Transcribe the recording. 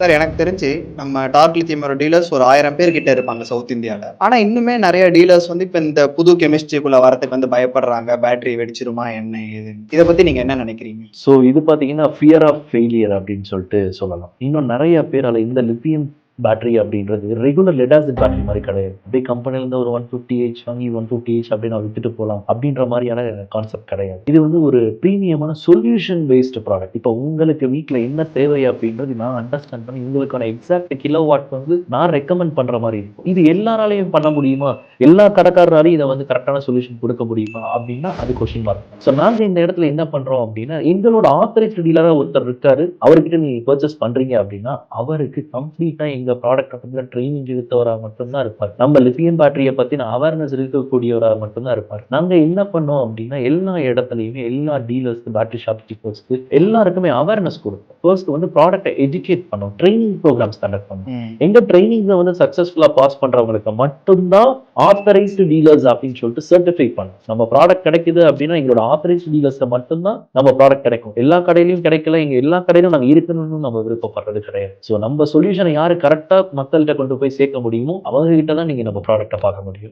Sir எனக்கு தெரிஞ்சு நம்ம டார்க் லித்தியமோட டீலர்ஸ் ஒரு 1000 பேர் கிட்ட இருப்பாங்க சவுத் இந்தியால. ஆனா இன்னுமே நெறைய டீலர்ஸ் வந்து இப்ப இந்த புது கெமிஸ்ட்ரிக்குள்ள வரதுக்கு வந்து பயப்படுறாங்க. பேட்டரி வெடிச்சிருமா என்ன ஏதுன்னு. இத பத்தி நீங்க என்ன நெனைக்கிறீங்க? இது பார்த்தீங்கன்னா, ஃபியர் ஆஃப் ஃபெயிலியர் அப்படின்னு சொல்லிட்டு சொல்லலாம். இன்னும் நெறைய பேரால இந்த லித்தியம் பேட்டரி அப்படின்றது ரெகுலர் லெட் ஆசிட் பேட்டரி மாரி கிடையாது. அப்படியே கம்பெனிலேருந்து ஒரு 150 வாங்கி 150 அப்படின்னு நான் வித்துட்டு போலாம் அப்படின்ற மாரியான கான்செப்ட் கிடையாது. இது வந்து ஒரு பிரீமியமான சொல்யூஷன் பேஸ்டு ப்ராடக்ட். இப்போ உங்களுக்கு வீட்ல என்ன தேவை அப்படின்றது நான் அண்டர்ஸ்டாண்ட் பண்ணி உங்களுக்கான எக்ஸாக்ட் கிலோவாட் வந்து நான் ரெக்கமெண்ட் பண்ற மாரி இருக்கும். இது எல்லாராலயும் பண்ண முடியுமா? எல்லா கடைக்காரராலையும் இத வந்து கரெக்ட்டான சொல்யூஷன் குடுக்க முடியுமா? அப்படின்னா அது கொஸ்டின் மார்க். நாங்க இந்த இடத்துல என்ன பண்றோம் அப்படின்னா, எங்களோட ஆத்தரைஸ்ட் டீலரா ஒருத்தர் இருக்காரு. அவர்கிட்ட நீங்க பர்ச்சேஸ் பண்றீங்க அப்படின்னா, அவருக்கு கம்ப்ளீட்டா எங்க ப்ராடக்ட்ட பத்தின ட்ரெய்னிங் எடுத்தவரா மட்டும் தான் இருப்பார். நம்ம லித்தியம் பேட்டரிய பத்தின அவேர்னஸ் இருக்கக்கூடியவரா மட்டும் தான் இருப்பார். நாங்க என்ன பண்ணோம் அப்படின்னா, எல்லா இடத்துலயுமே எல்லா டீலர்ஸ்க்கு, பேட்டரி ஷாப் கீப்பர்ஸ்க்கு எல்லாருக்குமே அவேர்னஸ் குடுப்போம். ஃபர்ஸ்ட் வந்து ப்ராடக்ட்ட எஜுகேட் பண்ணோம். ட்ரெய்னிங் புரோகிராம்ஸ் கண்டக்ட் பண்ணோம். எங்க ட்ரெய்னிங்ல வந்து சக்சஸ்ஃபுல்லா பாஸ் பண்றவங்களுக்கு மட்டும் தான் ஆத்தரைஸ்டு டீலர்ஸ் அப்படின்னு சொல்லிட்டு சர்டிஃபை பண்ணோம். நம்ம ப்ராடக்ட் கிடைக்குது அப்படின்னா எங்களோட ஆத்தரைஸ்டு டீலர்ஸ்க்கு மட்டும் தான் நம்ம ப்ராடக்ட் கிடைக்கும். எல்லா கடையிலயும் கிடைக்கல. எங்க எல்லா கடையிலும் நாங்க இருக்கணும்னு நம்ம விருப்பப்படுறது கிடையாது. நம்ம சொல்யூஷனை யாரு கரெக்ட்டா மக்கள்கிட்ட கொண்டு போய் சேர்க்க முடியுமோ அவங்க கிட்ட தான் நீங்க நம்ம ப்ராடக்ட்ட பார்க்க முடியும்.